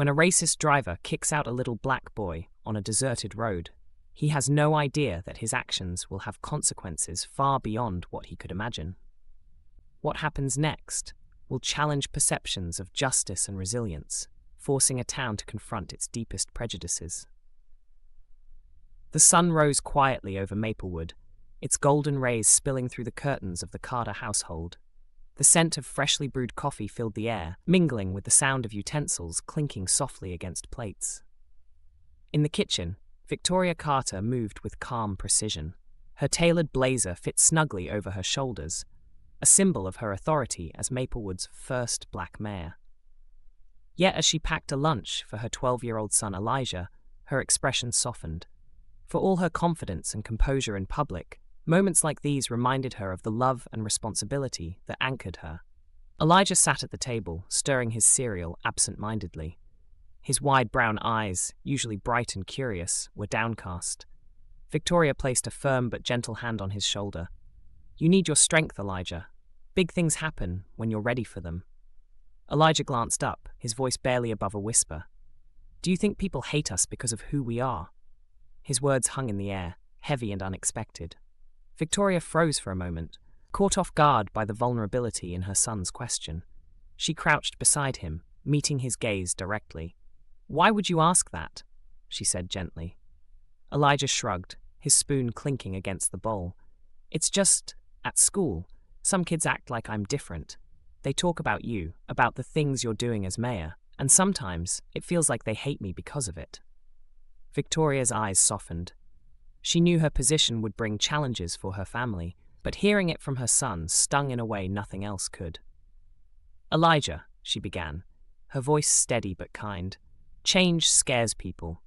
When a racist driver kicks out a little black boy on a deserted road, he has no idea that his actions will have consequences far beyond what he could imagine. What happens next will challenge perceptions of justice and resilience, forcing a town to confront its deepest prejudices. The sun rose quietly over Maplewood, its golden rays spilling through the curtains of the Carter household. The scent of freshly brewed coffee filled the air, mingling with the sound of utensils clinking softly against plates. In the kitchen, Victoria Carter moved with calm precision. Her tailored blazer fit snugly over her shoulders, a symbol of her authority as Maplewood's first black mayor. Yet as she packed a lunch for her 12-year-old son Elijah, her expression softened. For all her confidence and composure in public, moments like these reminded her of the love and responsibility that anchored her. Elijah sat at the table, stirring his cereal absent-mindedly. His wide brown eyes, usually bright and curious, were downcast. Victoria placed a firm but gentle hand on his shoulder. "You need your strength, Elijah. Big things happen when you're ready for them." Elijah glanced up, his voice barely above a whisper. "Do you think people hate us because of who we are?" His words hung in the air, heavy and unexpected. Victoria froze for a moment, caught off guard by the vulnerability in her son's question. She crouched beside him, meeting his gaze directly. "Why would you ask that?" she said gently. Elijah shrugged, his spoon clinking against the bowl. "It's just, at school, some kids act like I'm different. They talk about you, about the things you're doing as mayor, and sometimes it feels like they hate me because of it." Victoria's eyes softened. She knew her position would bring challenges for her family, but hearing it from her son stung in a way nothing else could. "Elijah," she began, her voice steady but kind, "change scares people.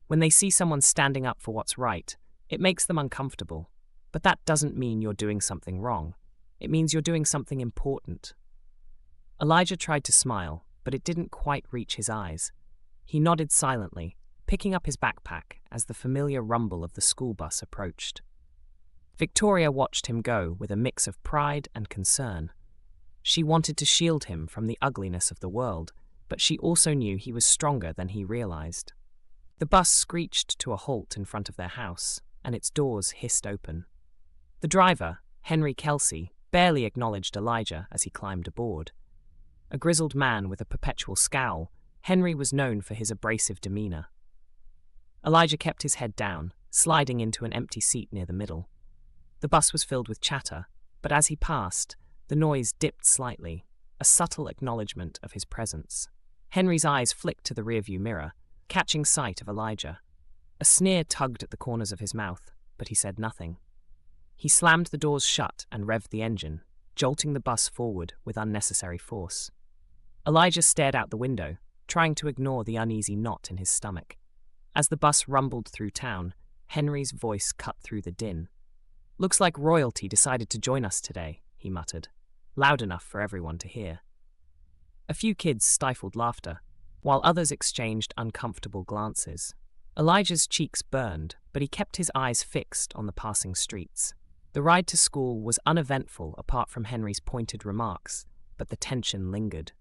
When they see someone standing up for what's right, it makes them uncomfortable. But that doesn't mean you're doing something wrong. It means you're doing something important." Elijah tried to smile, but it didn't quite reach his eyes. He nodded silently, picking up his backpack as the familiar rumble of the school bus approached. Victoria watched him go with a mix of pride and concern. She wanted to shield him from the ugliness of the world, but she also knew he was stronger than he realized. The bus screeched to a halt in front of their house, and its doors hissed open. The driver, Henry Kelsey, barely acknowledged Elijah as he climbed aboard. A grizzled man with a perpetual scowl, Henry was known for his abrasive demeanor. Elijah kept his head down, sliding into an empty seat near the middle. The bus was filled with chatter, but as he passed, the noise dipped slightly, a subtle acknowledgement of his presence. Henry's eyes flicked to the rearview mirror, catching sight of Elijah. A sneer tugged at the corners of his mouth, but he said nothing. He slammed the doors shut and revved the engine, jolting the bus forward with unnecessary force. Elijah stared out the window, trying to ignore the uneasy knot in his stomach. As the bus rumbled through town, Henry's voice cut through the din. "Looks like royalty decided to join us today," he muttered, loud enough for everyone to hear. A few kids stifled laughter, while others exchanged uncomfortable glances. Elijah's cheeks burned, but he kept his eyes fixed on the passing streets. The ride to school was uneventful apart from Henry's pointed remarks, but the tension lingered.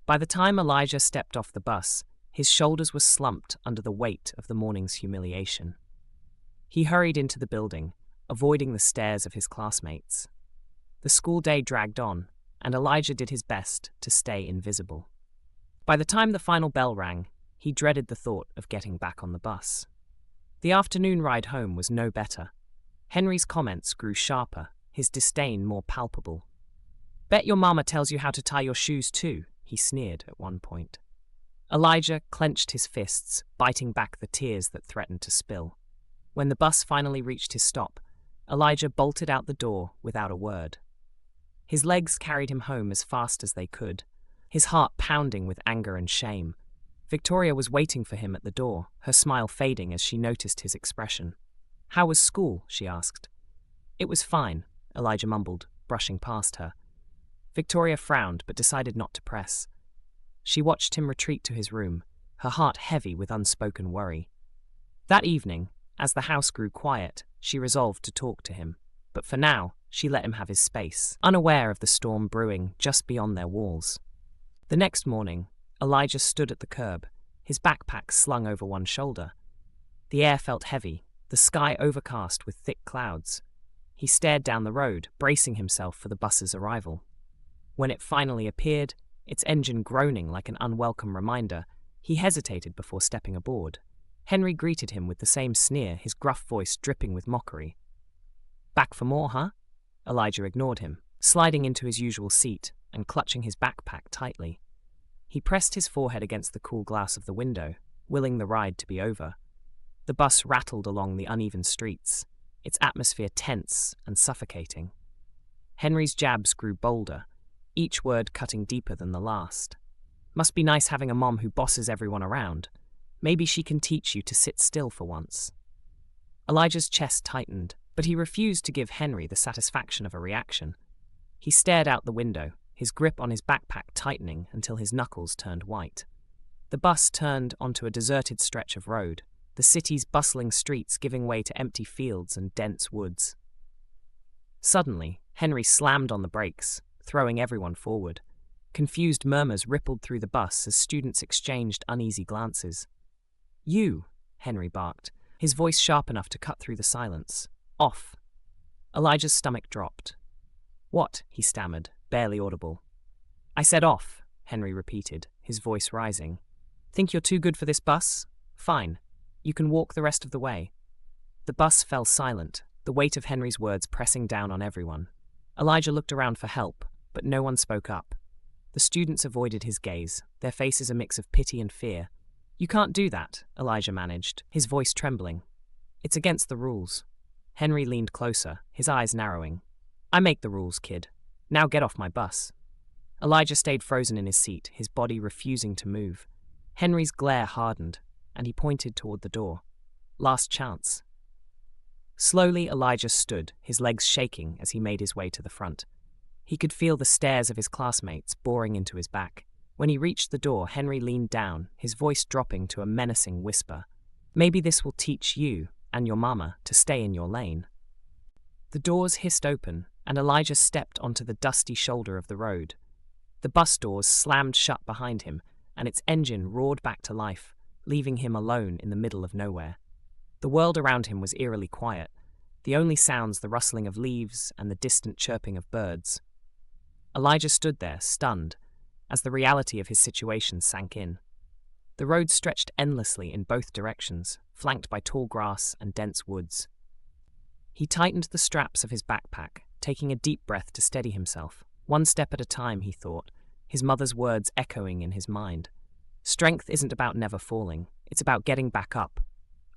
By the time Elijah stepped off the bus, his shoulders were slumped under the weight of the morning's humiliation. He hurried into the building, avoiding the stares of his classmates. The school day dragged on, and Elijah did his best to stay invisible. By the time the final bell rang, he dreaded the thought of getting back on the bus. The afternoon ride home was no better. Henry's comments grew sharper, his disdain more palpable. "Bet your mama tells you how to tie your shoes too," he sneered at one point. Elijah clenched his fists, biting back the tears that threatened to spill. When the bus finally reached his stop, Elijah bolted out the door without a word. His legs carried him home as fast as they could, his heart pounding with anger and shame. Victoria was waiting for him at the door, her smile fading as she noticed his expression. "How was school?" she asked. "It was fine," Elijah mumbled, brushing past her. Victoria frowned but decided not to press. She watched him retreat to his room, her heart heavy with unspoken worry. That evening, as the house grew quiet, she resolved to talk to him. But for now, she let him have his space, unaware of the storm brewing just beyond their walls. The next morning, Elijah stood at the curb, his backpack slung over one shoulder. The air felt heavy, the sky overcast with thick clouds. He stared down the road, bracing himself for the bus's arrival. When it finally appeared, its engine groaning like an unwelcome reminder, he hesitated before stepping aboard. Henry greeted him with the same sneer, his gruff voice dripping with mockery. "Back for more, huh?" Elijah ignored him, sliding into his usual seat and clutching his backpack tightly. He pressed his forehead against the cool glass of the window, willing the ride to be over. The bus rattled along the uneven streets, its atmosphere tense and suffocating. Henry's jabs grew bolder, each word cutting deeper than the last. "Must be nice having a mom who bosses everyone around. Maybe she can teach you to sit still for once." Elijah's chest tightened, but he refused to give Henry the satisfaction of a reaction. He stared out the window, his grip on his backpack tightening until his knuckles turned white. The bus turned onto a deserted stretch of road, the city's bustling streets giving way to empty fields and dense woods. Suddenly, Henry slammed on the brakes, throwing everyone forward. Confused murmurs rippled through the bus as students exchanged uneasy glances. "You!" Henry barked, his voice sharp enough to cut through the silence. "Off!" Elijah's stomach dropped. "What?" he stammered, barely audible. "I said off," Henry repeated, his voice rising. "Think you're too good for this bus? Fine. You can walk the rest of the way." The bus fell silent, the weight of Henry's words pressing down on everyone. Elijah looked around for help, but no one spoke up. The students avoided his gaze, their faces a mix of pity and fear. "You can't do that," Elijah managed, his voice trembling. "It's against the rules." Henry leaned closer, his eyes narrowing. "I make the rules, kid. Now get off my bus." Elijah stayed frozen in his seat, his body refusing to move. Henry's glare hardened, and he pointed toward the door. "Last chance." Slowly, Elijah stood, his legs shaking as he made his way to the front. He could feel the stares of his classmates boring into his back. When he reached the door, Henry leaned down, his voice dropping to a menacing whisper. "Maybe this will teach you and your mama to stay in your lane." The doors hissed open, and Elijah stepped onto the dusty shoulder of the road. The bus doors slammed shut behind him, and its engine roared back to life, leaving him alone in the middle of nowhere. The world around him was eerily quiet, the only sounds the rustling of leaves and the distant chirping of birds. Elijah stood there, stunned, as the reality of his situation sank in. The road stretched endlessly in both directions, flanked by tall grass and dense woods. He tightened the straps of his backpack, taking a deep breath to steady himself. One step at a time, he thought, his mother's words echoing in his mind. Strength isn't about never falling, it's about getting back up.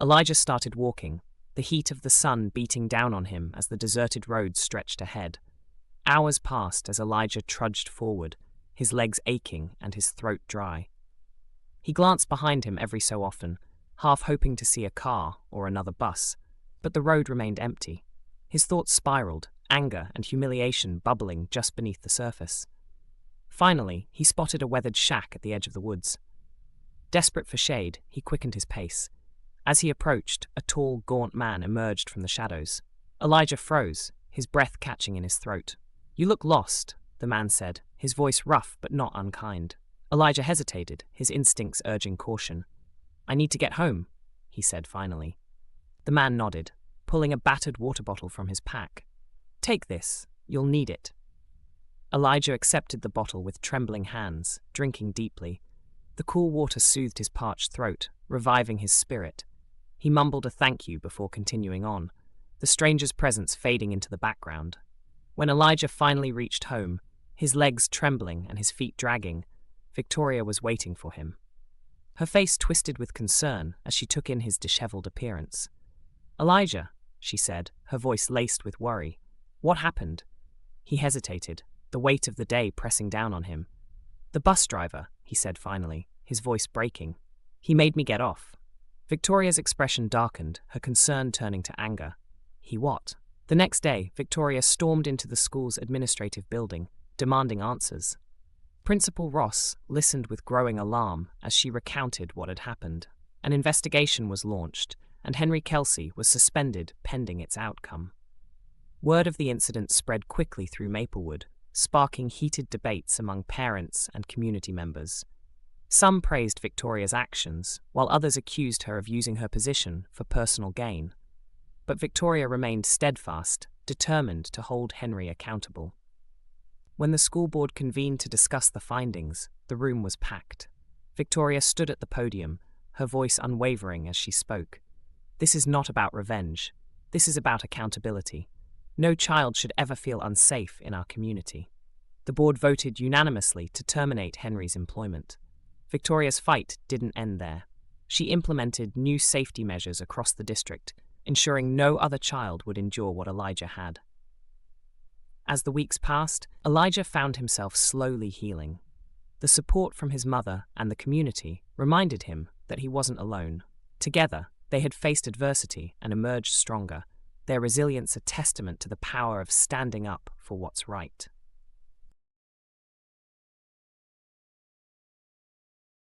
Elijah started walking, the heat of the sun beating down on him as the deserted road stretched ahead. Hours passed as Elijah trudged forward, his legs aching and his throat dry. He glanced behind him every so often, half hoping to see a car or another bus, but the road remained empty. His thoughts spiraled, anger and humiliation bubbling just beneath the surface. Finally, he spotted a weathered shack at the edge of the woods. Desperate for shade, he quickened his pace. As he approached, a tall, gaunt man emerged from the shadows. Elijah froze, his breath catching in his throat. "You look lost," the man said, his voice rough but not unkind. Elijah hesitated, his instincts urging caution. "I need to get home," he said finally. The man nodded, pulling a battered water bottle from his pack. "Take this, you'll need it." Elijah accepted the bottle with trembling hands, drinking deeply. The cool water soothed his parched throat, reviving his spirit. He mumbled a thank you before continuing on, the stranger's presence fading into the background. When Elijah finally reached home, his legs trembling and his feet dragging, Victoria was waiting for him. Her face twisted with concern as she took in his disheveled appearance. "Elijah," she said, her voice laced with worry. "What happened?" He hesitated, the weight of the day pressing down on him. "The bus driver," he said finally, his voice breaking. "He made me get off." Victoria's expression darkened, her concern turning to anger. "He what?" The next day, Victoria stormed into the school's administrative building, demanding answers. Principal Ross listened with growing alarm as she recounted what had happened. An investigation was launched, and Henry Kelsey was suspended pending its outcome. Word of the incident spread quickly through Maplewood, sparking heated debates among parents and community members. Some praised Victoria's actions, while others accused her of using her position for personal gain. But Victoria remained steadfast, determined to hold Henry accountable. When the school board convened to discuss the findings, the room was packed. Victoria stood at the podium, her voice unwavering as she spoke. "This is not about revenge. This is about accountability. No child should ever feel unsafe in our community." The board voted unanimously to terminate Henry's employment. Victoria's fight didn't end there. She implemented new safety measures across the district, ensuring no other child would endure what Elijah had. As the weeks passed, Elijah found himself slowly healing. The support from his mother and the community reminded him that he wasn't alone. Together, they had faced adversity and emerged stronger, their resilience a testament to the power of standing up for what's right.